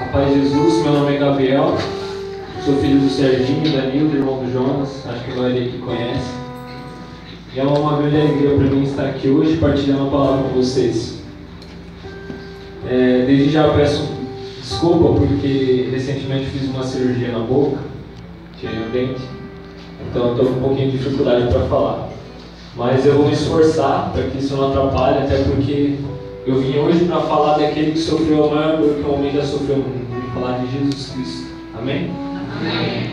A paz de Jesus, meu nome é Gabriel, sou filho do Serginho, Danilo, irmão do Jonas, acho que a maioria aqui conhece. E é uma grande alegria para mim estar aqui hoje partilhando a palavra com vocês. Desde já peço desculpa porque recentemente fiz uma cirurgia na boca, tirei o dente, então estou com um pouquinho de dificuldade para falar. Mas eu vou me esforçar para que isso não atrapalhe, até porque eu vim hoje para falar daquele que sofreu a maior dor que o homem já sofreu no mundo, falar de Jesus Cristo. Amém? Amém.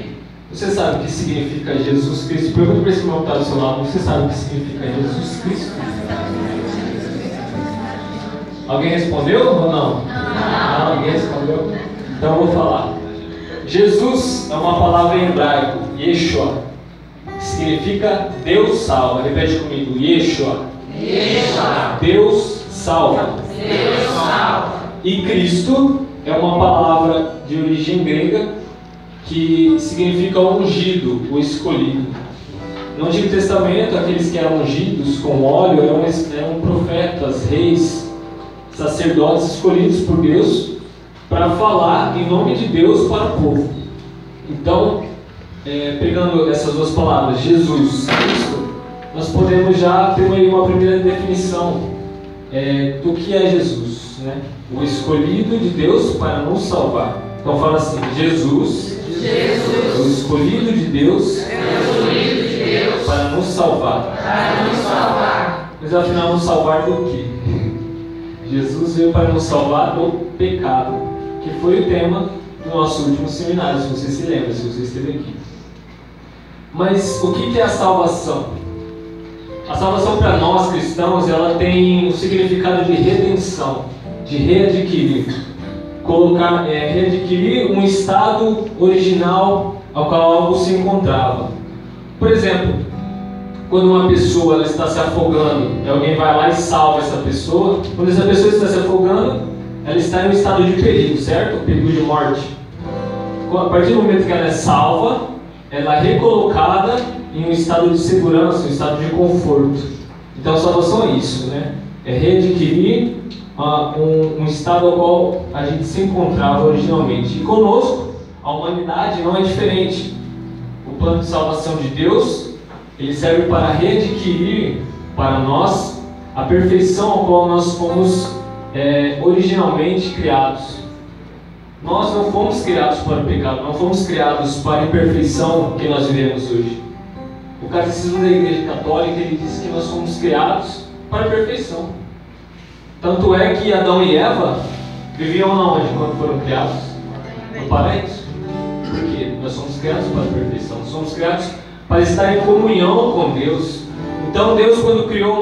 Você sabe o que significa Jesus Cristo? Pergunta para esse irmão que está do seu lado. Você sabe o que significa Jesus Cristo? Alguém respondeu ou não? Não, ninguém respondeu? Então eu vou falar. Jesus é uma palavra em hebraico, Yeshua. Significa Deus salva. Repete comigo, Yeshua. Yeshua. Deus salva. Deus salva. E Cristo é uma palavra de origem grega que significa ungido, o escolhido. No Antigo Testamento, aqueles que eram ungidos com óleo eram profetas, reis, sacerdotes escolhidos por Deus para falar em nome de Deus para o povo. Então, pegando essas duas palavras, Jesus, Cristo, nós podemos já ter uma primeira definição do que é Jesus, né? O escolhido de Deus para nos salvar. Então fala assim, Jesus é o escolhido de Deus, para nos salvar. Mas afinal, nos salvar do quê? Jesus veio para nos salvar do pecado, que foi o tema do nosso último seminário, se você se lembra, se você esteve aqui. Mas o que é a salvação? A salvação para nós cristãos, ela tem o significado de redenção, de readquirir. Readquirir um estado original ao qual algo se encontrava. Por exemplo, quando uma pessoa ela está se afogando e alguém vai lá e salva essa pessoa, quando essa pessoa está se afogando, ela está em um estado de perigo, certo? Perigo de morte. A partir do momento que ela é salva, ela é recolocada em um estado de segurança, um estado de conforto. Então a salvação é isso, né? É readquirir um estado ao qual a gente se encontrava originalmente. E conosco, a humanidade não é diferente. O plano de salvação de Deus, ele serve para readquirir para nós a perfeição ao qual nós fomos originalmente criados. Nós não fomos criados para o pecado, não fomos criados para a imperfeição que nós vivemos hoje. O Catecismo da Igreja Católica ele diz que nós fomos criados para a perfeição. Tanto é que Adão e Eva viviam onde quando foram criados? No paraíso. Por quê? Nós somos criados para a perfeição. Nós somos criados para estar em comunhão com Deus. Então Deus, quando criou a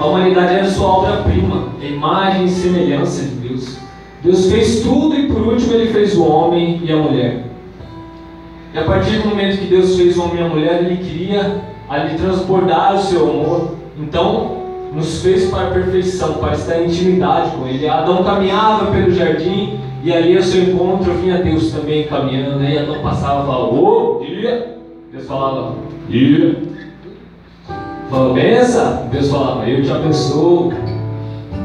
humanidade era sua obra-prima, a imagem e semelhança de Deus. Deus fez tudo e por último Ele fez o homem e a mulher. E a partir do momento que Deus fez o homem e a mulher, Ele queria ali transbordar o seu amor. Então nos fez para a perfeição, para estar em intimidade com Ele. Adão caminhava pelo jardim e ali ao seu encontro vinha Deus também caminhando. Aí Adão passava e falava, ô, dia. Deus falava, dia. Falava, benção. Deus falava, eu te abençoo.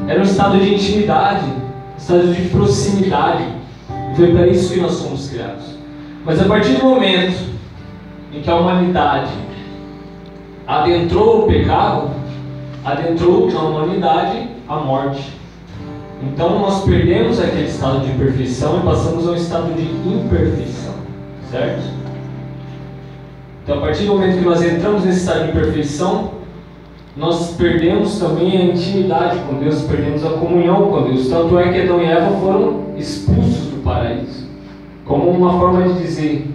Era um estado de intimidade, um estado de proximidade. E foi para isso que nós somos criados. Mas a partir do momento em que a humanidade adentrou o pecado, adentrou na humanidade a morte. Então nós perdemos aquele estado de perfeição e passamos a um estado de imperfeição, certo? Então a partir do momento que nós entramos nesse estado de perfeição, nós perdemos também a intimidade com Deus, perdemos a comunhão com Deus. Tanto é que Adão e Eva foram expulsos do paraíso, como uma forma de dizer,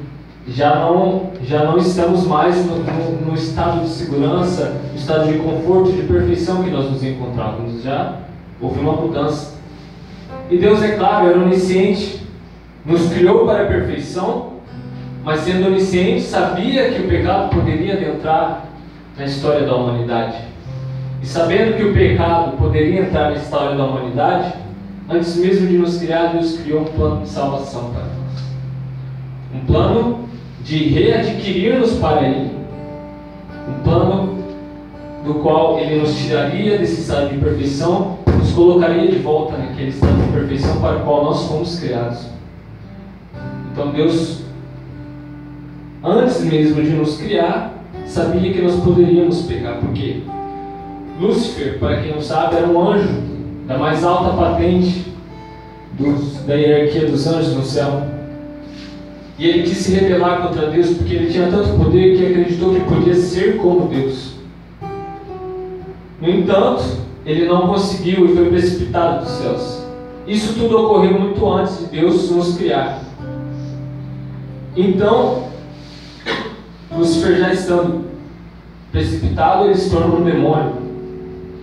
já não estamos mais no estado de segurança, no estado de conforto, de perfeição que nós nos encontrávamos. Já houve uma mudança. E Deus, é claro, era onisciente, nos criou para a perfeição, mas sendo onisciente, sabia que o pecado poderia adentrar na história da humanidade. E sabendo que o pecado poderia entrar na história da humanidade, antes mesmo de nos criar, Deus criou um plano de salvação para nós. Um plano de readquirir-nos para Ele, um plano do qual Ele nos tiraria desse estado de imperfeição, nos colocaria de volta naquele estado de perfeição para o qual nós fomos criados. Então Deus, antes mesmo de nos criar, sabia que nós poderíamos pecar. Por quê? Lúcifer, para quem não sabe, era um anjo da mais alta patente da hierarquia dos anjos no céu. E ele quis se rebelar contra Deus porque ele tinha tanto poder que acreditou que podia ser como Deus. No entanto, ele não conseguiu e foi precipitado dos céus. Isso tudo ocorreu muito antes de Deus nos criar. Então, Lúcifer, já estando precipitado, ele se tornou um demônio.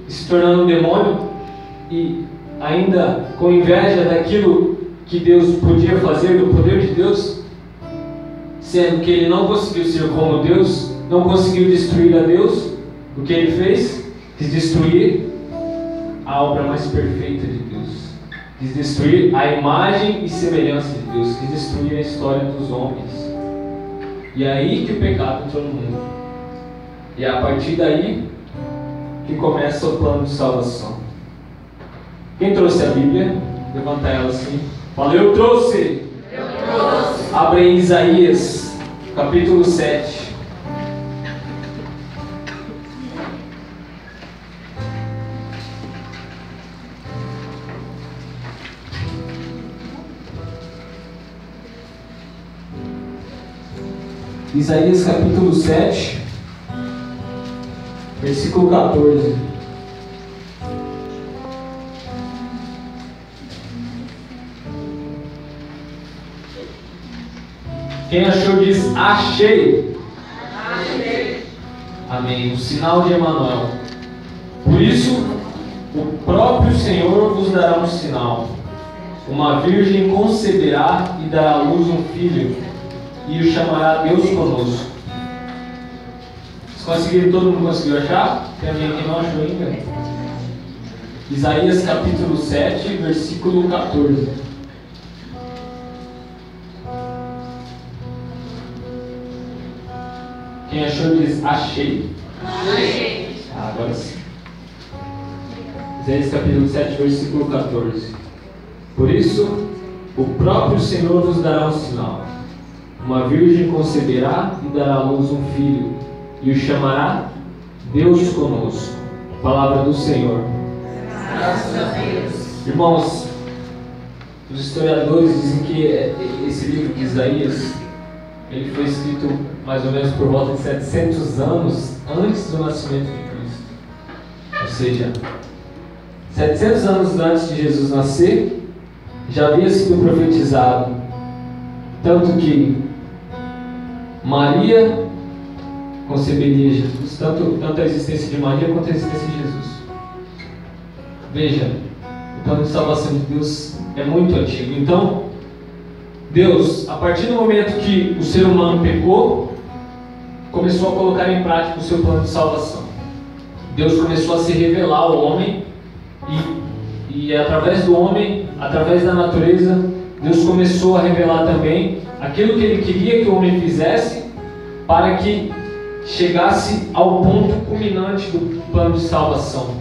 E se tornando um demônio, e ainda com inveja daquilo que Deus podia fazer, do poder de Deus, sendo que ele não conseguiu ser como Deus, não conseguiu destruir a Deus, o que ele fez? Quis destruir a obra mais perfeita de Deus, quis destruir a imagem e semelhança de Deus, quis destruir a história dos homens. E é aí que o pecado entrou no mundo. E é a partir daí que começa o plano de salvação. Quem trouxe a Bíblia? Levanta ela assim. Fala, eu trouxe! Eu trouxe. Abre em Isaías, capítulo 7. Isaías capítulo 7, versículo 14. Quem achou diz, achei. Achei. Amém. O sinal de Emanuel. Por isso, o próprio Senhor vos dará um sinal. Uma virgem conceberá e dará à luz um filho, e o chamará Deus conosco. Vocês conseguiram? Todo mundo conseguiu achar? Tem alguém que não achou ainda? Isaías capítulo 7, versículo 14. Quem achou diz, achei. Achei. Agora sim. Isaías capítulo 7, versículo 14. Por isso, o próprio Senhor vos dará um sinal. Uma virgem conceberá e dará à luz um filho, e o chamará Deus conosco. Palavra do Senhor. Graças a Deus. Irmãos, os historiadores dizem que esse livro de Isaías, ele foi escrito mais ou menos por volta de 700 anos antes do nascimento de Cristo. Ou seja, 700 anos antes de Jesus nascer, já havia sido profetizado. Tanto que Maria conceberia Jesus, tanto a existência de Maria quanto a existência de Jesus. Veja, o plano de salvação de Deus é muito antigo. Então, Deus, a partir do momento que o ser humano pecou, começou a colocar em prática o seu plano de salvação. Deus começou a se revelar ao homem e através do homem, através da natureza, Deus começou a revelar também aquilo que Ele queria que o homem fizesse para que chegasse ao ponto culminante do plano de salvação,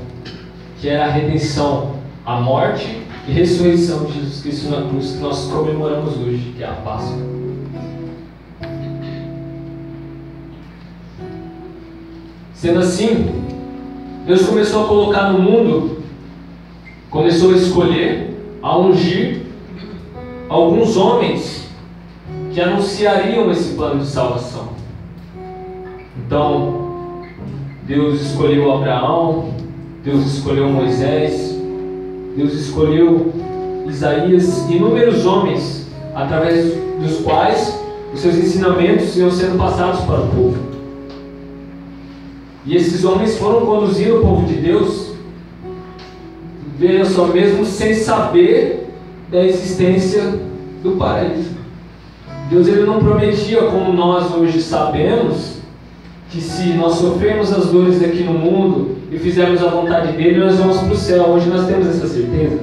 que era a redenção, a morte e ressurreição de Jesus Cristo na cruz, que nós comemoramos hoje, que é a Páscoa. Sendo assim, Deus começou a colocar no mundo, começou a escolher, a ungir alguns homens que anunciariam esse plano de salvação. Então, Deus escolheu Abraão, Deus escolheu Moisés, Deus escolheu Isaías, inúmeros homens, através dos quais os seus ensinamentos iam sendo passados para o povo. E esses homens foram conduzindo o povo de Deus, veja só, mesmo sem saber da existência do paraíso. Deus, ele não prometia, como nós hoje sabemos, que se nós sofrermos as dores aqui no mundo e fizermos a vontade dele, nós vamos para o céu. Hoje nós temos essa certeza.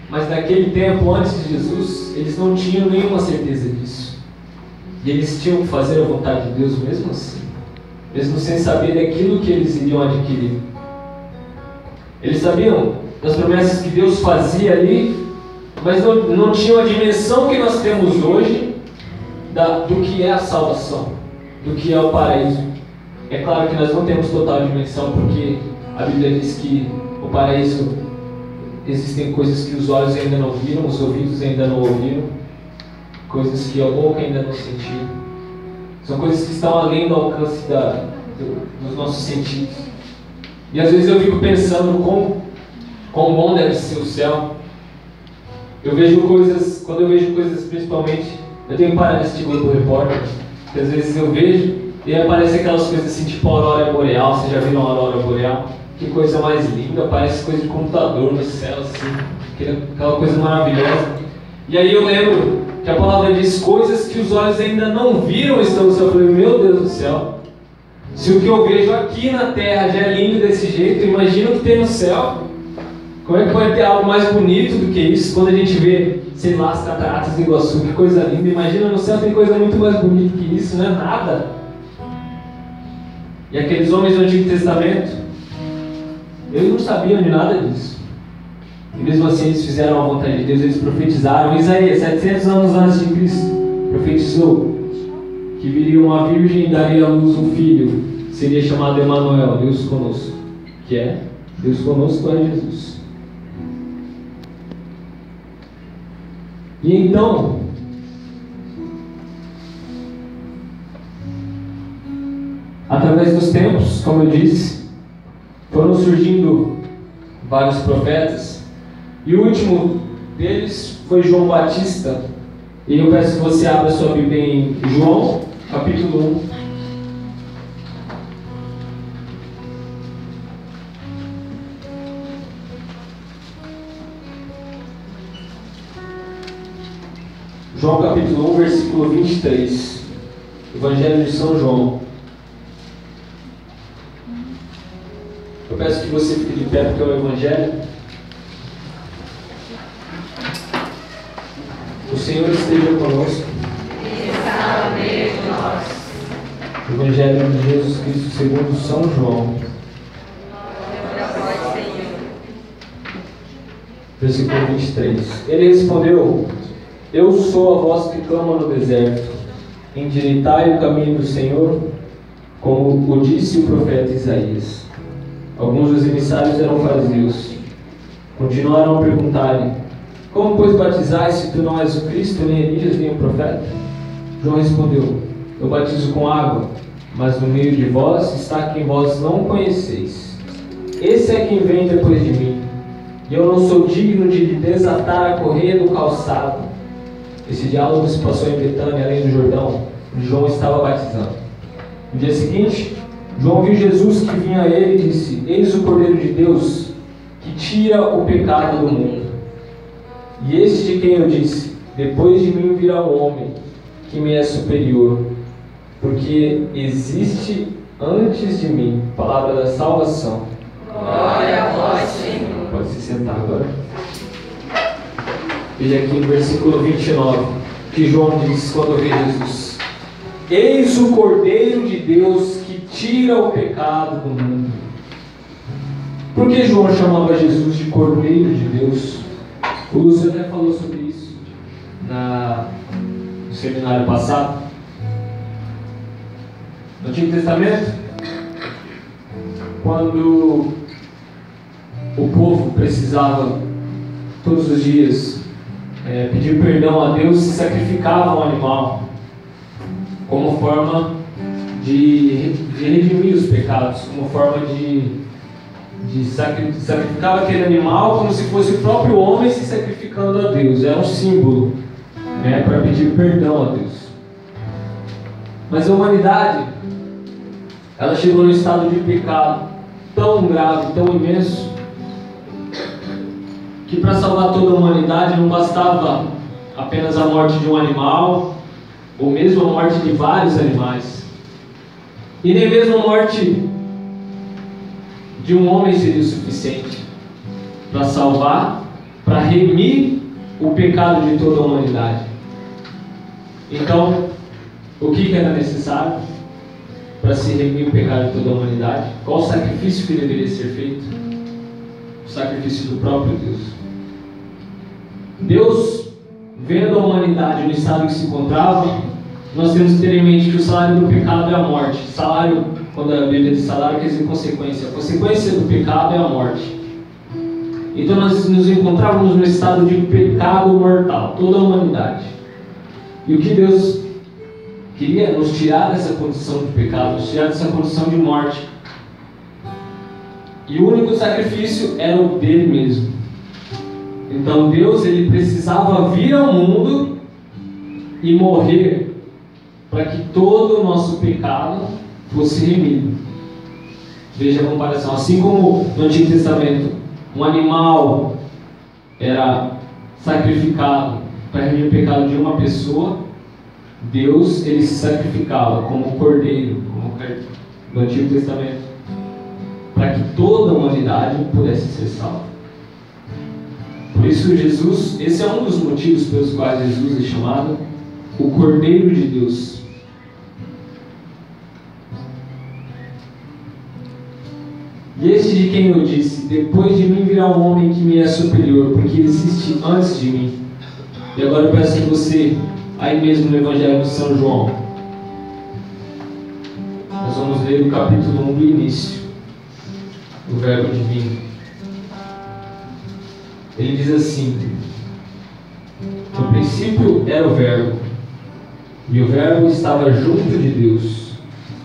Mas naquele tempo, antes de Jesus, eles não tinham nenhuma certeza disso. E eles tinham que fazer a vontade de Deus mesmo assim, mesmo sem saber daquilo que eles iriam adquirir. Eles sabiam das promessas que Deus fazia ali, mas não tinham a dimensão que nós temos hoje do que é a salvação, do que é o paraíso. É claro que nós não temos total dimensão, porque a Bíblia diz que o paraíso existem coisas que os olhos ainda não viram, os ouvidos ainda não ouviram, coisas que a boca ainda não sentiu. São coisas que estão além do alcance dos nossos sentidos. E às vezes eu fico pensando quão bom deve ser o céu. Quando eu vejo coisas principalmente, eu tenho que parar de assistir Globo Repórter, porque às vezes eu vejo e aparece aquelas coisas assim, tipo a aurora boreal. Vocês já viram a aurora boreal? Que coisa mais linda, parece coisa de computador no céu, assim, aquela coisa maravilhosa. E aí eu lembro que a palavra diz coisas que os olhos ainda não viram estão no céu. Eu falei, meu Deus do céu, se o que eu vejo aqui na terra já é lindo desse jeito, imagina o que tem no céu. Como é que pode ter algo mais bonito do que isso? Quando a gente vê, sei lá, as cataratas do Iguaçu, que coisa linda. Imagina no céu tem coisa muito mais bonita que isso, não é nada. E aqueles homens do Antigo Testamento, eles não sabiam de nada disso. E mesmo assim eles fizeram a vontade de Deus, eles profetizaram. Isaías, 700 anos antes de Cristo, profetizou que viria uma virgem e daria à luz um filho, seria chamado Emanuel, Deus conosco. Que é? Deus conosco é Jesus. E então, através dos tempos, como eu disse, foram surgindo vários profetas, e o último deles foi João Batista. E eu peço que você abra sua Bíblia em João, capítulo 1. João capítulo 1, versículo 23. Evangelho de São João. Eu peço que você fique de pé porque é o Evangelho. O Senhor esteja conosco. Está no meio de nós. Evangelho de Jesus Cristo segundo São João. Versículo 23. Ele respondeu: Eu sou a voz que clama no deserto. Endireitai o caminho do Senhor, como o disse o profeta Isaías. Alguns dos emissários eram fariseus. Continuaram a perguntar-lhe: Como, pois, batizais se tu não és o Cristo, nem Elias, nem o profeta? João respondeu: Eu batizo com água, mas no meio de vós está quem vós não conheceis. Esse é quem vem depois de mim, e eu não sou digno de lhe desatar a correia do calçado. Esse diálogo se passou em Betânia, além do Jordão, onde João estava batizando. No dia seguinte, João viu Jesus que vinha a ele e disse: Eis o Cordeiro de Deus, que tira o pecado do mundo. E este de quem eu disse: Depois de mim virá um homem que me é superior, porque existe antes de mim. Palavra da salvação. Glória a vós, Senhor. Pode se sentar agora. Veja aqui no versículo 29, que João diz quando vê Jesus: Eis o Cordeiro de Deus que tira o pecado do mundo. Por que João chamava Jesus de Cordeiro de Deus? O Lúcio até falou sobre isso no seminário passado. No Antigo Testamento, quando o povo precisava todos os dias pedir perdão a Deus, se sacrificava um animal como forma de redimir os pecados, como forma de sacrificar aquele animal como se fosse o próprio homem se sacrificando a Deus. Era um símbolo, para pedir perdão a Deus. Mas a humanidade, ela chegou num estado de pecado tão grave, tão imenso, que para salvar toda a humanidade não bastava apenas a morte de um animal, ou mesmo a morte de vários animais, e nem mesmo a morte de um homem seria o suficiente para salvar, para remir o pecado de toda a humanidade. Então, o que era necessário para se remir o pecado de toda a humanidade? Qual o sacrifício que deveria ser feito? o sacrifício do próprio Deus. Deus, vendo a humanidade no estado que se encontrava, nós temos que ter em mente que o salário do pecado é a morte. Salário, quando a Bíblia diz salário, quer dizer consequência. A consequência do pecado é a morte. Então nós nos encontrávamos no estado de pecado mortal, toda a humanidade. E o que Deus queria nos tirar dessa condição de pecado, nos tirar dessa condição de morte. E o único sacrifício era o dele mesmo. Então Deus, ele precisava vir ao mundo e morrer para que todo o nosso pecado fosse remido. Veja a comparação. Assim como no Antigo Testamento um animal era sacrificado para remir o pecado de uma pessoa, Deus, ele se sacrificava como cordeiro, como no Antigo Testamento, para que toda a humanidade pudesse ser salva. Por isso Jesus, esse é um dos motivos pelos quais Jesus é chamado o Cordeiro de Deus. E este de quem eu disse, depois de mim virá um homem que me é superior, porque ele existe antes de mim. E agora eu peço que você, aí mesmo no Evangelho de São João, nós vamos ler o capítulo 1 do início, o Verbo Divino. Ele diz assim: no princípio era o Verbo, e o Verbo estava junto de Deus,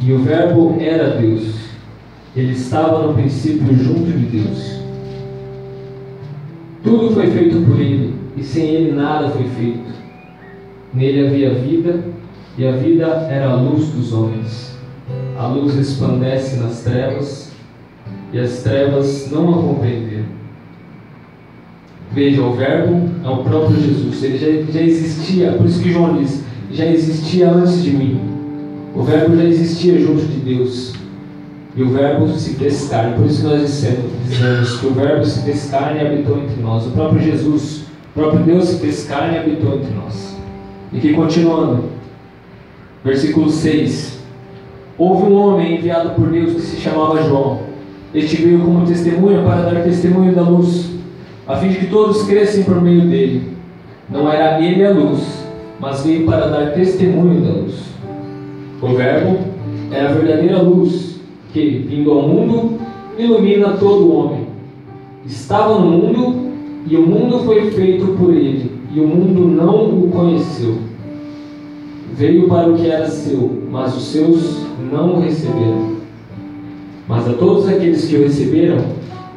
e o Verbo era Deus. Ele estava no princípio junto de Deus. Tudo foi feito por Ele, e sem Ele nada foi feito. Nele havia vida, e a vida era a luz dos homens. A luz resplandece nas trevas, e as trevas não a compreenderam. Veja, o Verbo é o próprio Jesus. Ele já existia, por isso que João diz, já existia antes de mim. O Verbo já existia junto de Deus. E o Verbo se fez carne. Por isso que nós dizemos que o Verbo se fez carne e habitou entre nós. O próprio Jesus, o próprio Deus se fez carne e habitou entre nós. E aqui continuando, versículo 6. Houve um homem enviado por Deus que se chamava João. Este veio como testemunha para dar testemunho da luz, a fim de que todos crescem por meio dele. Não era ele a luz, mas veio para dar testemunho da luz. O Verbo era a verdadeira luz, que, vindo ao mundo, ilumina todo o homem. Estava no mundo, e o mundo foi feito por ele, e o mundo não o conheceu. Veio para o que era seu, mas os seus não o receberam. Mas a todos aqueles que o receberam,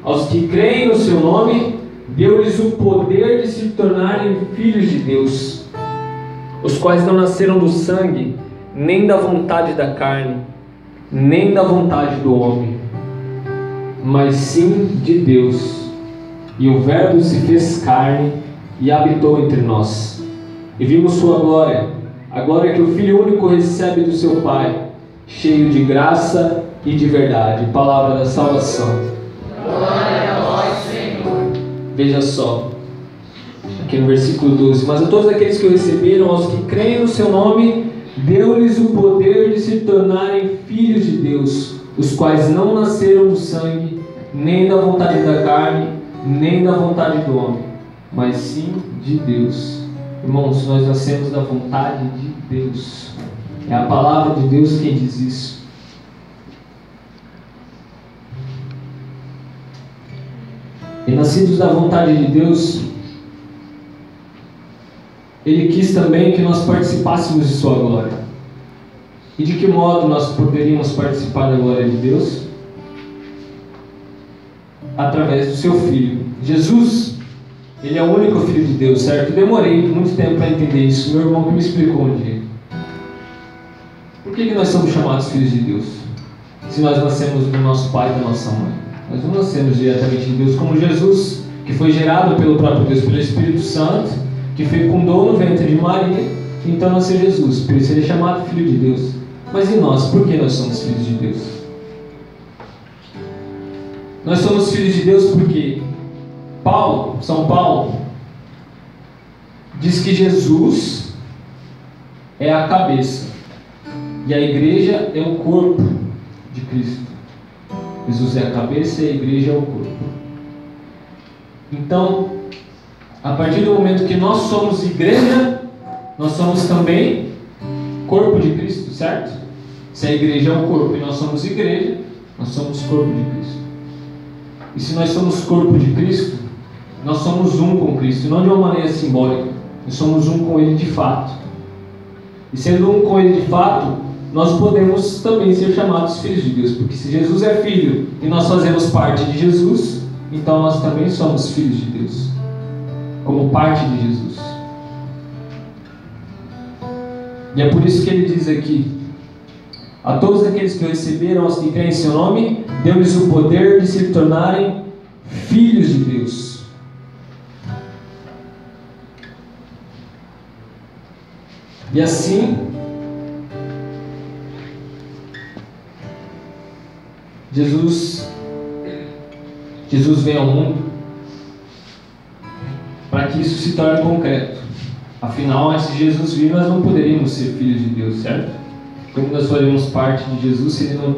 aos que creem no seu nome, deu-lhes o poder de se tornarem filhos de Deus, os quais não nasceram do sangue, nem da vontade da carne, nem da vontade do homem, mas sim de Deus. E o Verbo se fez carne e habitou entre nós. E vimos sua glória, a glória que o Filho único recebe do seu Pai, cheio de graça e de verdade. Palavra da salvação. Glória a vós, Senhor. Veja só, aqui no versículo 12: mas a todos aqueles que o receberam, aos que creem no seu nome, deu-lhes o poder de se tornarem filhos de Deus, os quais não nasceram do sangue, nem da vontade da carne, nem da vontade do homem, mas sim de Deus. Irmãos, nós nascemos da vontade de Deus. É a palavra de Deus quem diz isso. E nascidos da vontade de Deus, Ele quis também que nós participássemos de sua glória. E de que modo nós poderíamos participar da glória de Deus? Através do seu Filho. Jesus, Ele é o único Filho de Deus, certo? Eu demorei muito tempo para entender isso. Meu irmão que me explicou um dia. Por que nós somos chamados filhos de Deus? Se nós nascemos do nosso pai e da nossa mãe. Nós não nascemos diretamente de Deus, como Jesus, que foi gerado pelo próprio Deus, pelo Espírito Santo, que fecundou no ventre de Maria, então nasceu Jesus. Por isso ele é chamado Filho de Deus. Mas e nós? Por que nós somos filhos de Deus? Nós somos filhos de Deus porque São Paulo, diz que Jesus é a cabeça e a igreja é o corpo de Cristo. Jesus é a cabeça e a igreja é o corpo. Então, a partir do momento que nós somos igreja, nós somos também corpo de Cristo, certo? Se a igreja é um corpo e nós somos igreja, nós somos corpo de Cristo. E se nós somos corpo de Cristo, nós somos um com Cristo, não de uma maneira simbólica, nós somos um com Ele de fato. E sendo um com Ele de fato, nós podemos também ser chamados filhos de Deus, porque se Jesus é filho e nós fazemos parte de Jesus, então nós também somos filhos de Deus, como parte de Jesus. E é por isso que ele diz aqui: a todos aqueles que o receberam, aos que creem em seu nome, deu-lhes o poder de se tornarem filhos de Deus. E assim, Jesus vem ao mundo para que isso se torne concreto. Afinal, se Jesus vir, nós não poderíamos ser filhos de Deus, certo? Como nós faríamos parte de Jesus se Ele não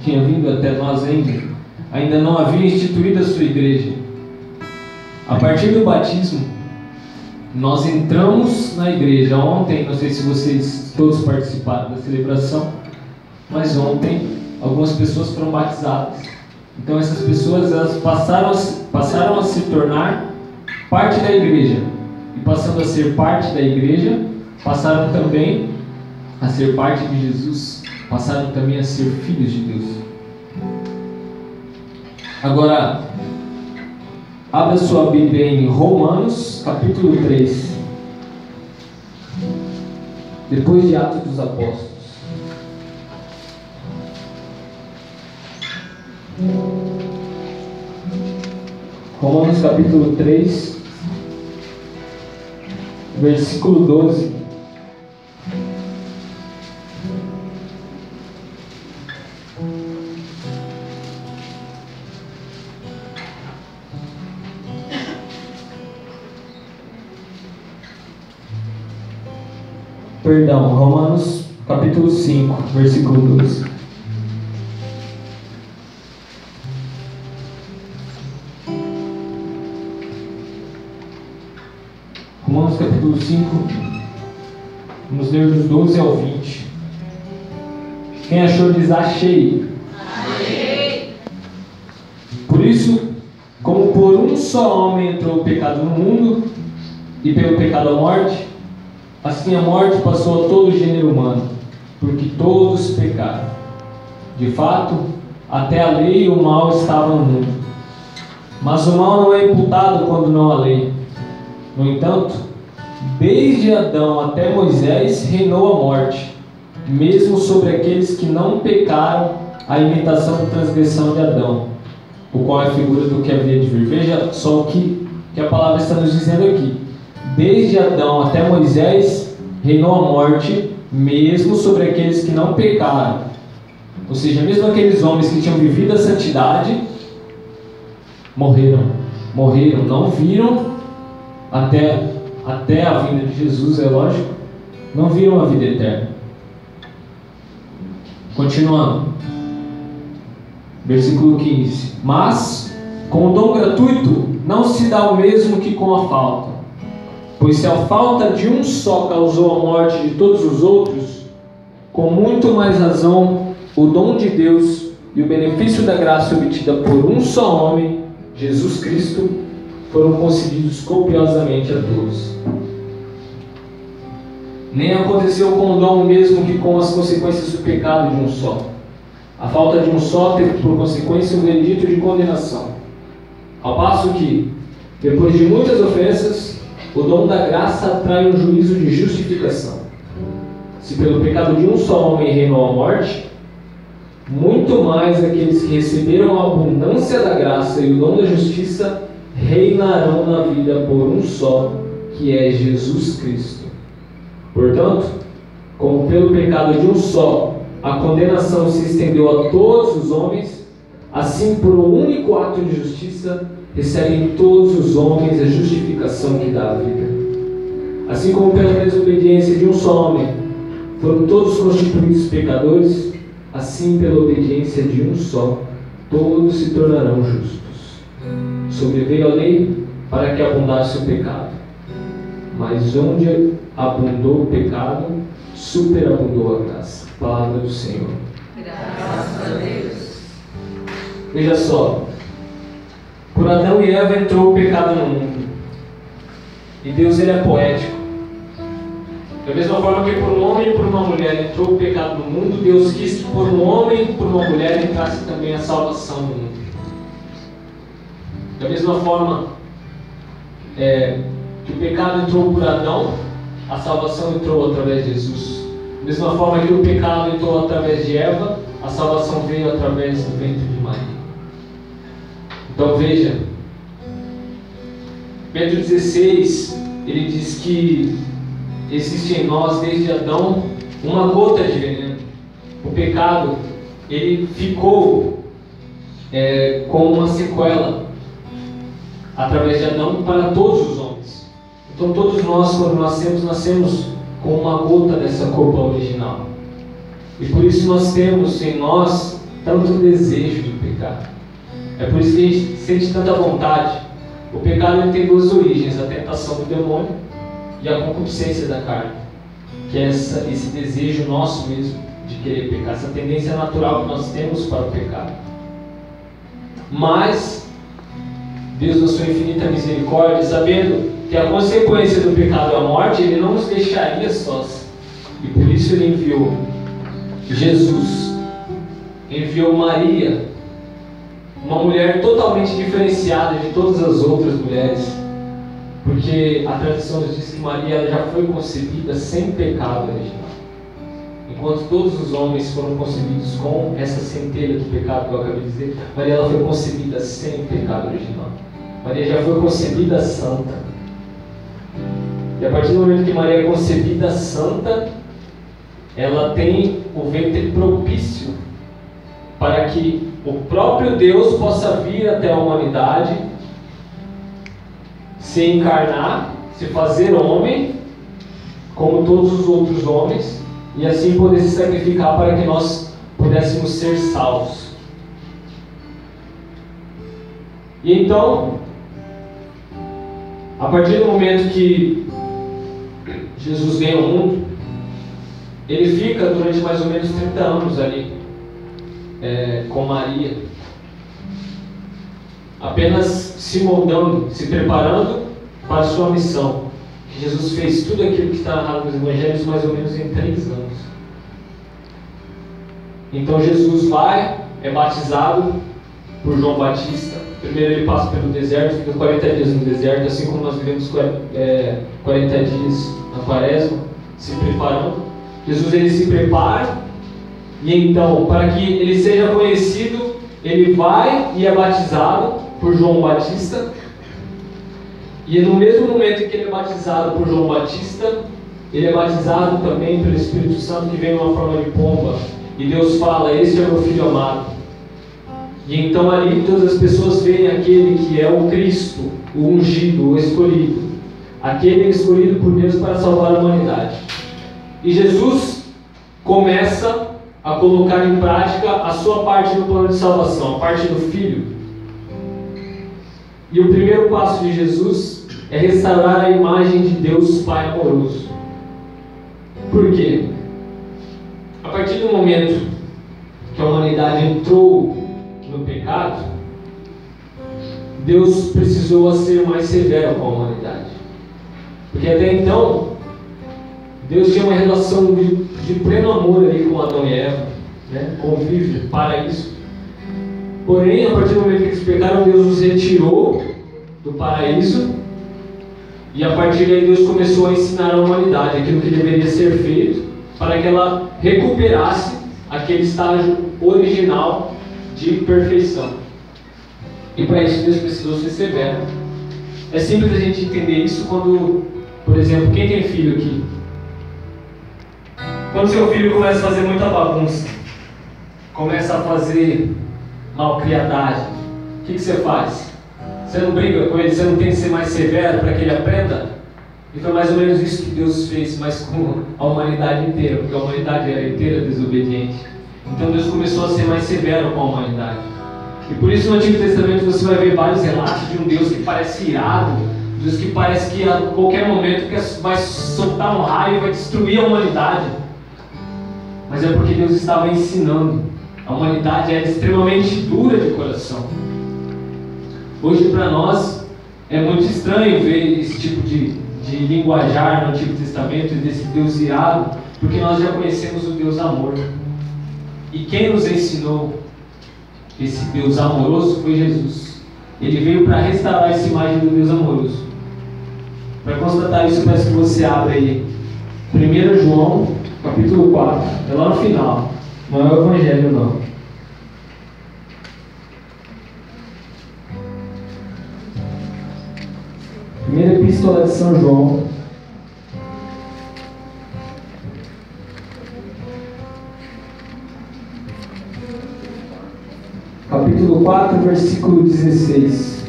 tinha vindo até nós ainda não havia instituído a sua igreja. A partir do batismo, nós entramos na igreja. Ontem, não sei se vocês todos participaram da celebração, mas ontem algumas pessoas foram batizadas. Então essas pessoas, elas passaram a se tornar parte da igreja. E passando a ser parte da igreja, passaram também a ser parte de Jesus, passaram também a ser filhos de Deus. Agora, abra sua Bíblia em Romanos, capítulo 3. Depois de Atos dos Apóstolos. Romanos, capítulo 3, versículo 12. Perdão, Romanos capítulo 5, versículo 12. Romanos capítulo 5, vamos ler dos 12 ao 20. Quem achou diz achei. Achei. Por isso, como por um só homem entrou o pecado no mundo, e pelo pecado a morte, assim a morte passou a todo o gênero humano, porque todos pecaram. De fato, até a lei e o mal estavam no mundo. Mas o mal não é imputado quando não há lei. No entanto, desde Adão até Moisés reinou a morte, mesmo sobre aqueles que não pecaram, a imitação da transgressão de Adão, o qual é a figura do que havia de vir. Veja só o que a palavra está nos dizendo aqui. Desde Adão até Moisés reinou a morte, mesmo sobre aqueles que não pecaram. Ou seja, mesmo aqueles homens que tinham vivido a santidade, morreram, não viram até a vinda de Jesus, é lógico, não viram a vida eterna. Continuando, versículo 15. Mas, com o dom gratuito, não se dá o mesmo que com a falta. Pois se a falta de um só causou a morte de todos os outros, com muito mais razão, o dom de Deus e o benefício da graça obtida por um só homem, Jesus Cristo, foram concedidos copiosamente a todos. Nem aconteceu com o dom o mesmo que com as consequências do pecado de um só. A falta de um só teve por consequência o veredito de condenação. Ao passo que, depois de muitas ofensas, o dom da graça atrai um juízo de justificação. Se pelo pecado de um só homem reinou a morte, muito mais aqueles que receberam a abundância da graça e o dom da justiça reinarão na vida por um só, que é Jesus Cristo. Portanto, como pelo pecado de um só a condenação se estendeu a todos os homens, assim por um único ato de justiça recebem todos os homens a justificação que dá a vida. Assim como pela desobediência de um só homem foram todos constituídos pecadores, assim pela obediência de um só todos se tornarão justos. Sobreveio a lei para que abundasse o pecado. Mas onde abundou o pecado, superabundou a graça. Palavra do Senhor. Graças a Deus. Veja só, por Adão e Eva entrou o pecado no mundo. E Deus, ele é poético. Da mesma forma que por um homem e por uma mulher entrou o pecado no mundo, Deus quis que por um homem e por uma mulher entrasse também a salvação no mundo. Da mesma forma que o pecado entrou por Adão, a salvação entrou através de Jesus. Da mesma forma que o pecado entrou através de Eva, a salvação veio através do ventre de Maria. Então veja, Pedro 16, ele diz que existe em nós desde Adão uma gota de veneno. O pecado, ele ficou como uma sequela através de Adão para todos os homens. Então todos nós, quando nascemos com uma gota dessa culpa original. E por isso nós temos em nós tanto desejo de pecar. É por isso que a gente sente tanta vontade. O pecado tem duas origens: a tentação do demônio e a concupiscência da carne, que é esse desejo nosso mesmo de querer pecar, essa tendência natural que nós temos para o pecado. Mas Deus, na sua infinita misericórdia, sabendo que a consequência do pecado é a morte, Ele não nos deixaria sós. E por isso Ele enviou Jesus, enviou Maria, uma mulher totalmente diferenciada de todas as outras mulheres, porque a tradição nos diz que Maria ela já foi concebida sem pecado original, enquanto todos os homens foram concebidos com essa centelha do pecado que eu acabei de dizer. Maria ela foi concebida sem pecado original. Maria já foi concebida santa. E a partir do momento que Maria é concebida santa, ela tem o ventre propício para que o próprio Deus possa vir até a humanidade, se encarnar, se fazer homem, como todos os outros homens, e assim poder se sacrificar para que nós pudéssemos ser salvos. E então, a partir do momento que Jesus vem ao mundo, ele fica durante mais ou menos 30 anos ali com Maria, apenas se moldando, se preparando para a sua missão. Jesus fez tudo aquilo que está narrado nos Evangelhos mais ou menos em 3 anos. Então Jesus é batizado por João Batista. Primeiro ele passa pelo deserto, fica 40 dias no deserto, assim como nós vivemos 40 dias na Quaresma, se preparando. Jesus ele se prepara, e então, para que ele seja conhecido, ele vai e é batizado por João Batista. E no mesmo momento em que ele é batizado por João Batista, ele é batizado também pelo Espírito Santo, que vem em uma forma de pomba. E Deus fala: "Este é o meu filho amado." E então ali todas as pessoas veem aquele que é o Cristo, o ungido, o escolhido, aquele escolhido por Deus para salvar a humanidade. E Jesus começa a colocar em prática a sua parte do plano de salvação, a parte do Filho. E o primeiro passo de Jesus é restaurar a imagem de Deus Pai amoroso. Por quê? A partir do momento que a humanidade entrou no pecado, Deus precisou ser mais severo com a humanidade. Porque até então, Deus tinha uma relação de pleno amor ali com Adão e Eva, né? Convívio, paraíso. Porém, a partir do momento que eles pecaram, Deus os retirou do paraíso, e a partir daí Deus começou a ensinar a humanidade aquilo que deveria ser feito para que ela recuperasse aquele estágio original de perfeição. E para isso Deus precisou ser severo. É simples a gente entender isso quando, por exemplo, quem tem filho aqui? Quando seu filho começa a fazer muita bagunça, começa a fazer malcriadagem, o que você faz? Você não briga com ele, você não tem que ser mais severo para que ele aprenda? E foi mais ou menos isso que Deus fez, mas com a humanidade inteira, porque a humanidade era inteira desobediente. Então Deus começou a ser mais severo com a humanidade. E por isso no Antigo Testamento você vai ver vários relatos de um Deus que parece irado, um Deus que parece que a qualquer momento vai soltar um raio e vai destruir a humanidade. Mas é porque Deus estava ensinando. A humanidade era extremamente dura de coração. Hoje para nós é muito estranho ver esse tipo de linguajar no Antigo Testamento, desse Deus irado, porque nós já conhecemos o Deus amor. E quem nos ensinou esse Deus amoroso foi Jesus. Ele veio para restaurar essa imagem do Deus amoroso. Para constatar isso, eu peço que você abra aí 1 João, capítulo 4. É lá no final. Não é o Evangelho, não. Primeira Epístola de São João. Capítulo 4, versículo 16.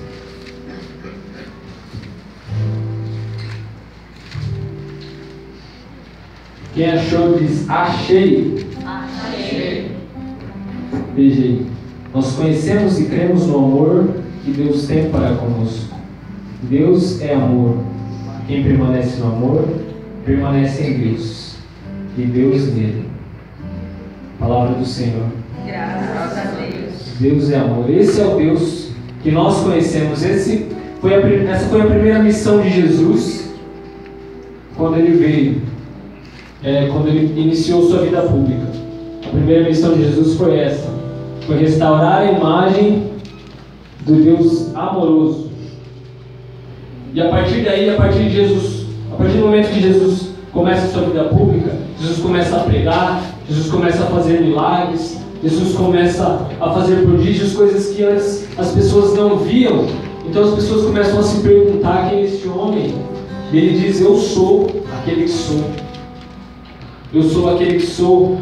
Quem achou diz: achei. Achei. Veja aí. Nós conhecemos e cremos no amor que Deus tem para conosco. Deus é amor. Quem permanece no amor, permanece em Deus. E Deus nele. Palavra do Senhor. Graças a Deus. Deus é amor. Esse é o Deus que nós conhecemos. Essa foi a primeira missão de Jesus quando ele veio, quando ele iniciou sua vida pública. A primeira missão de Jesus foi essa: foi restaurar a imagem do Deus amoroso. E a partir daí, a partir do momento que Jesus começa a sua vida pública, Jesus começa a pregar, Jesus começa a fazer milagres, Jesus começa a fazer prodígios, coisas que antes as pessoas não viam. Então as pessoas começam a se perguntar: quem é este homem? E ele diz: eu sou aquele que sou. Eu sou aquele que sou.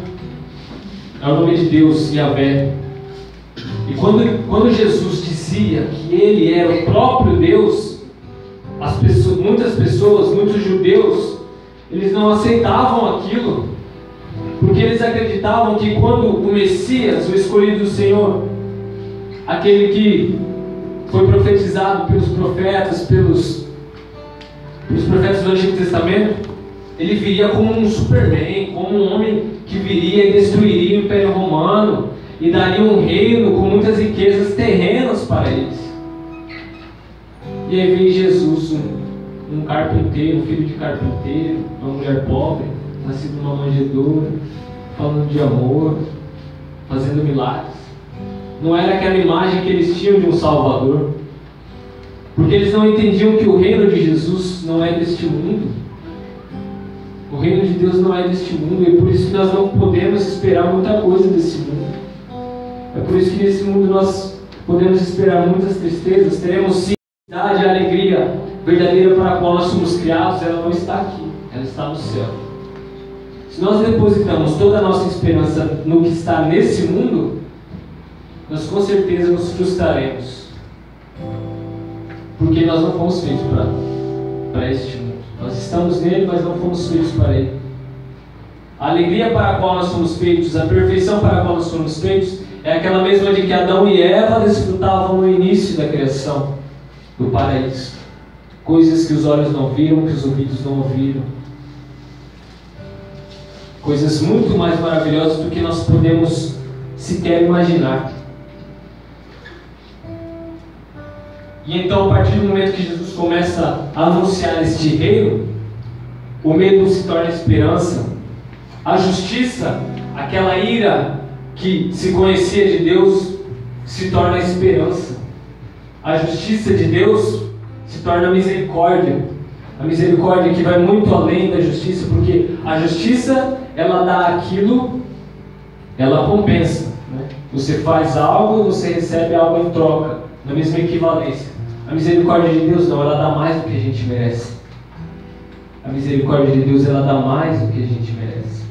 É o nome de Deus, Yahvé. E quando Jesus dizia que ele era o próprio Deus, muitos judeus, eles não aceitavam aquilo, porque eles acreditavam que quando o Messias, o escolhido do Senhor, aquele que foi profetizado pelos profetas do Antigo Testamento, ele viria como um Superman, como um homem que viria e destruiria o Império Romano e daria um reino com muitas riquezas terrenas para eles. E aí vem Jesus, um carpinteiro, um filho de carpinteiro, uma mulher pobre, nascido numa manjedoura, falando de amor, fazendo milagres. Não era aquela imagem que eles tinham de um Salvador, porque eles não entendiam que o reino de Jesus não é deste mundo. O reino de Deus não é deste mundo, e por isso que nós não podemos esperar muita coisa desse mundo. É por isso que nesse mundo nós podemos esperar muitas tristezas. Teremos sim a alegria verdadeira para a qual nós somos criados. Ela não está aqui, ela está no céu. Se nós depositamos toda a nossa esperança no que está nesse mundo, nós com certeza nos frustraremos, porque nós não fomos feitos para este mundo. Nós estamos nele, mas não fomos feitos para ele. A alegria para a qual nós somos feitos, a perfeição para a qual nós somos feitos, é aquela mesma de que Adão e Eva desfrutavam no início da criação do paraíso. Coisas que os olhos não viram, que os ouvidos não ouviram. Coisas muito mais maravilhosas do que nós podemos sequer imaginar. E então, a partir do momento que Jesus começa a anunciar este reino, o medo se torna esperança. A justiça, aquela ira que se conhecia de Deus, se torna esperança. A justiça de Deus se torna misericórdia. A misericórdia que vai muito além da justiça, porque a justiça, ela dá aquilo, ela compensa, né? Você faz algo, você recebe algo em troca, na mesma equivalência. A misericórdia de Deus não, ela dá mais do que a gente merece. A misericórdia de Deus, ela dá mais do que a gente merece.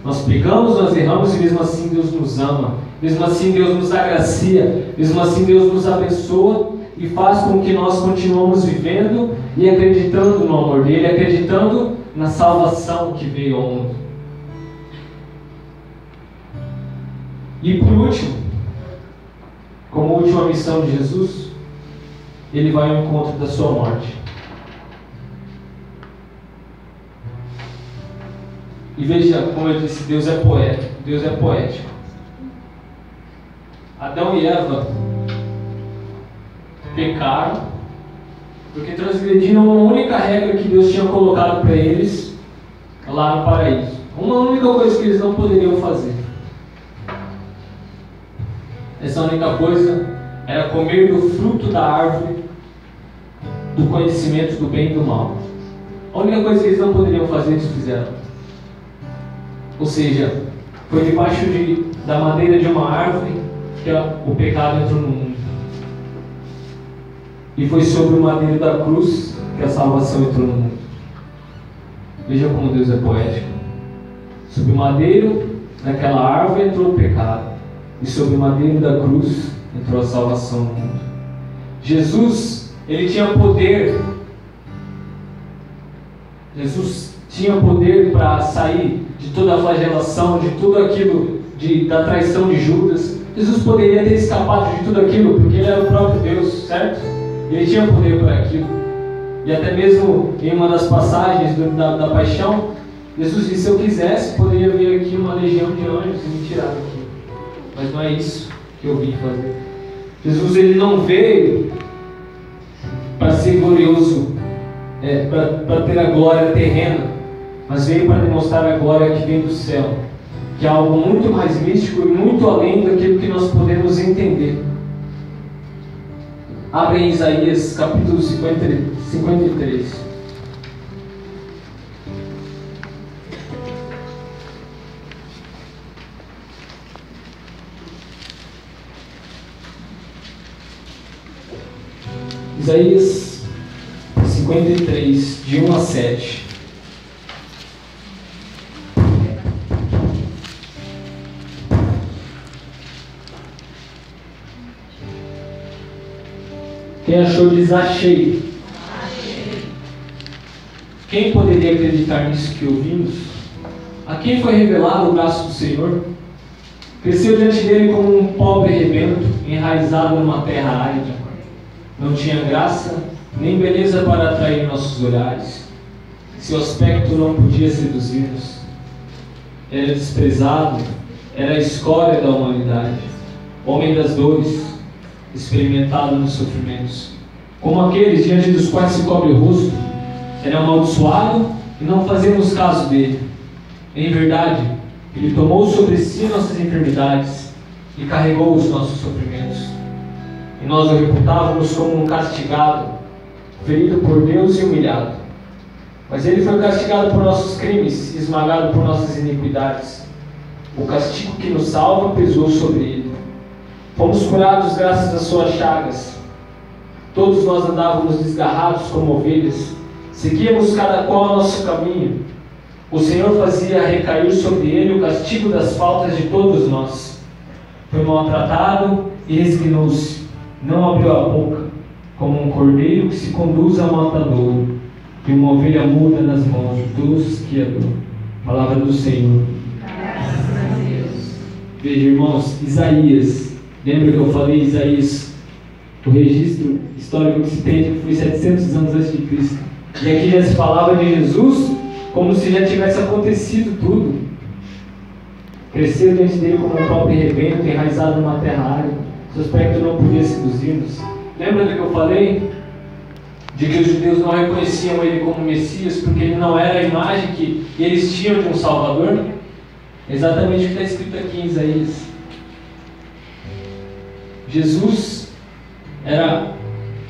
Nós pecamos, nós erramos, e mesmo assim Deus nos ama. Mesmo assim Deus nos agracia. Mesmo assim Deus nos abençoa e faz com que nós continuemos vivendo e acreditando no amor dele, acreditando na salvação que veio ao mundo. E por último, como última missão de Jesus, ele vai ao encontro da sua morte. E veja, como eu disse, Deus é poético. Deus é poético. Adão e Eva pecaram porque transgrediram uma única regra que Deus tinha colocado para eles lá no paraíso. Uma única coisa que eles não poderiam fazer. Essa única coisa era comer do fruto da árvore do conhecimento do bem e do mal. A única coisa que eles não poderiam fazer, eles fizeram. Ou seja, foi debaixo da madeira de uma árvore que o pecado entrou no mundo. E foi sobre o madeiro da cruz que a salvação entrou no mundo. Veja como Deus é poético. Sobre o madeiro daquela árvore entrou o pecado. E sobre o madeiro da cruz entrou a salvação no mundo. Jesus, ele tinha poder. Jesus tinha poder para sair de toda a flagelação, de tudo aquilo, da traição de Judas. Jesus poderia ter escapado de tudo aquilo, porque ele era o próprio Deus, certo? Ele tinha poder para aquilo. E até mesmo em uma das passagens da paixão, Jesus disse: se eu quisesse, poderia vir aqui uma legião de anjos e me tirar daqui. Mas não é isso que eu vim fazer. Jesus, ele não veio para ser glorioso, para ter a glória terrena, mas veio para demonstrar a glória que vem do céu, que é algo muito mais místico e muito além daquilo que nós podemos entender. Abre em Isaías capítulo 53. Isaías 53, de 1 a 7. Quem achou diz: achei. Quem poderia acreditar nisso que ouvimos? A quem foi revelado o braço do Senhor? Cresceu diante dele como um pobre rebento, enraizado numa terra árida. Não tinha graça, nem beleza para atrair nossos olhares. Seu aspecto não podia seduzir-nos. Era desprezado, era a escória da humanidade, homem das dores, experimentado nos sofrimentos. Como aqueles diante dos quais se cobre o rosto, era amaldiçoado e não fazemos caso dele. Em verdade, ele tomou sobre si nossas enfermidades e carregou os nossos sofrimentos. E nós o reputávamos como um castigado, ferido por Deus e humilhado. Mas ele foi castigado por nossos crimes, esmagado por nossas iniquidades. O castigo que nos salva pesou sobre ele. Fomos curados graças às suas chagas. Todos nós andávamos desgarrados como ovelhas, seguíamos cada qual nosso caminho. O Senhor fazia recair sobre ele o castigo das faltas de todos nós. Foi maltratado e resignou-se. Não abriu a boca, como um cordeiro que se conduz ao matadouro, e uma ovelha muda nas mãos dos que adoram. Palavra do Senhor. Graças a Deus. Veja, irmãos, Isaías. Lembra que eu falei Isaías? O registro histórico que se tem que foi 700 anos antes de Cristo. E aqui já se falava de Jesus como se já tivesse acontecido tudo. Cresceu diante dele como um pobre rebento, enraizado numa terra árida. Seu aspecto não podia seduzir-nos. Lembra do que eu falei? De que os judeus não reconheciam ele como Messias, porque ele não era a imagem que eles tinham de um Salvador? Exatamente o que está escrito aqui em Isaías. Jesus era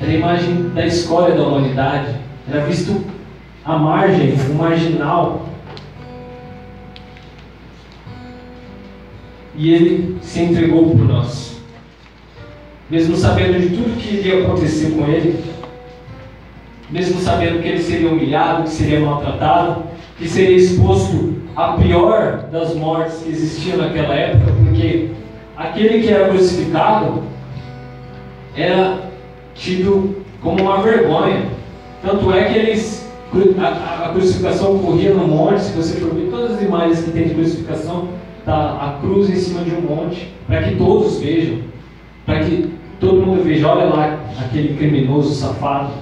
a imagem da escória da humanidade, era visto à margem, o marginal. E ele se entregou por nós. Mesmo sabendo de tudo que iria acontecer com ele, mesmo sabendo que ele seria humilhado, que seria maltratado, que seria exposto à pior das mortes que existiam naquela época, porque aquele que era crucificado era tido como uma vergonha. Tanto é que a crucificação ocorria no monte. Se você for ver todas as imagens que tem de crucificação, está a cruz em cima de um monte, para que todos vejam, para que todo mundo veja, olha lá aquele criminoso safado.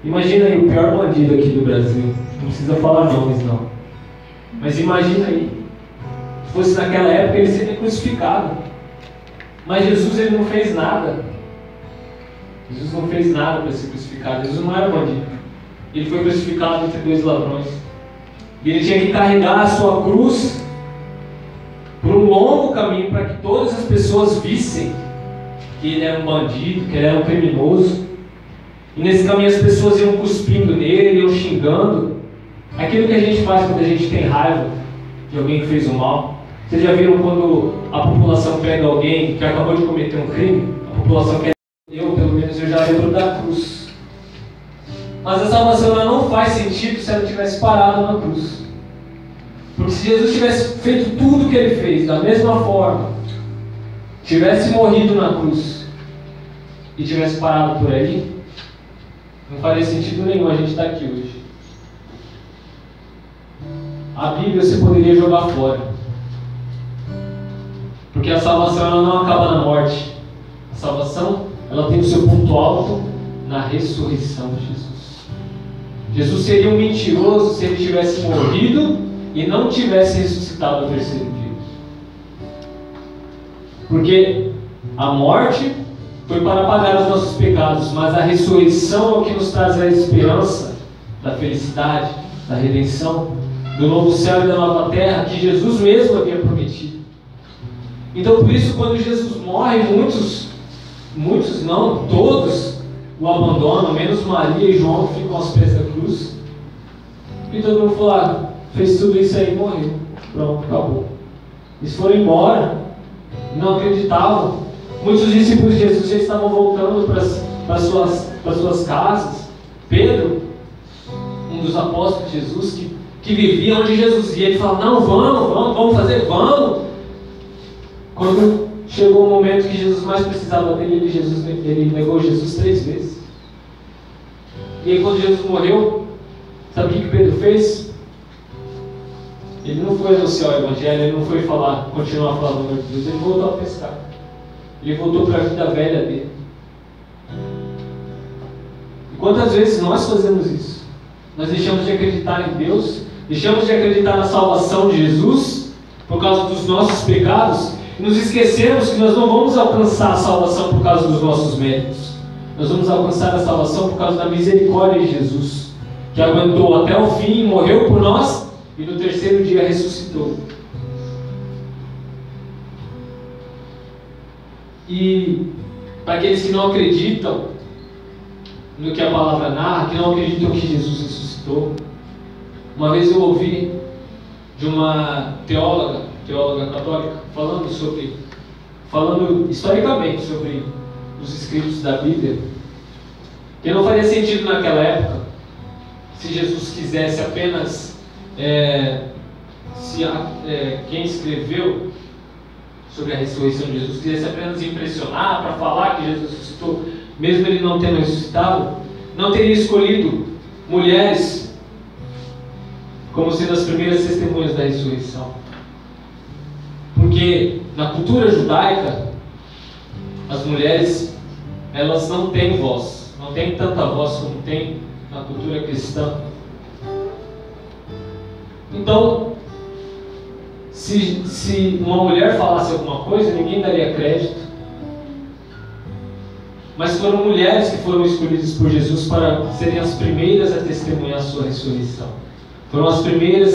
Imagina aí o pior bandido aqui do Brasil. Não precisa falar nomes não. Mas imagina aí. Se fosse naquela época, ele seria crucificado. Mas Jesus, ele não fez nada. Jesus não fez nada para ser crucificado. Jesus não era bandido. Ele foi crucificado entre dois ladrões. E ele tinha que carregar a sua cruz por um longo caminho para que todas as pessoas vissem que ele era um bandido, que ele era um criminoso. E nesse caminho as pessoas iam cuspindo nele, iam xingando. Aquilo que a gente faz quando a gente tem raiva de alguém que fez o mal. Vocês já viram quando a população pega alguém que acabou de cometer um crime? A população quer... pelo menos, eu já lembro da cruz. Mas a salvação ela não faz sentido se ela tivesse parado na cruz. Porque se Jesus tivesse feito tudo o que ele fez, da mesma forma, tivesse morrido na cruz e tivesse parado por aí, não faria sentido nenhum a gente estar aqui hoje. A Bíblia você poderia jogar fora. Porque a salvação ela não acaba na morte. A salvação ela tem o seu ponto alto na ressurreição de Jesus. Jesus seria um mentiroso se ele tivesse morrido e não tivesse ressuscitado no terceiro dia. Porque a morte foi para pagar os nossos pecados, mas a ressurreição é o que nos traz a esperança da felicidade, da redenção, do novo céu e da nova terra que Jesus mesmo havia prometido. Então por isso quando Jesus morre, muitos não, todos o abandonam, menos Maria e João que ficam aos pés da cruz. E todo mundo falou, fez tudo isso aí e morreu. Pronto, acabou. Eles foram embora, não acreditavam. Muitos discípulos de Jesus já estavam voltando para suas casas. Pedro, um dos apóstolos de Jesus, que vivia onde Jesus ia, ele falava, não, vamos fazer, vamos. Quando chegou o momento que Jesus mais precisava dele, ele negou Jesus 3 vezes. E aí quando Jesus morreu, sabe o que Pedro fez? Ele não foi anunciar o Evangelho, ele não foi continuar falando o nome de Deus, ele voltou a pescar. Ele voltou para a vida velha dele. E quantas vezes nós fazemos isso? Nós deixamos de acreditar em Deus, deixamos de acreditar na salvação de Jesus por causa dos nossos pecados e nos esquecemos que nós não vamos alcançar a salvação por causa dos nossos méritos. Nós vamos alcançar a salvação por causa da misericórdia de Jesus, que aguentou até o fim, morreu por nós e no terceiro dia ressuscitou. E para aqueles que não acreditam no que a palavra narra, que não acreditam que Jesus ressuscitou, uma vez eu ouvi de uma teóloga católica, falando historicamente sobre os escritos da Bíblia, que não faria sentido naquela época se Jesus quisesse apenas quem escreveu sobre a ressurreição de Jesus quisesse apenas impressionar para falar que Jesus ressuscitou, mesmo ele não tendo ressuscitado, não teria escolhido mulheres como sendo as primeiras testemunhas da ressurreição. Porque na cultura judaica, as mulheres elas não têm voz, não têm tanta voz como tem na cultura cristã. Então, se uma mulher falasse alguma coisa, ninguém daria crédito. Mas foram mulheres que foram escolhidas por Jesus para serem as primeiras a testemunhar a sua ressurreição. Foram as primeiras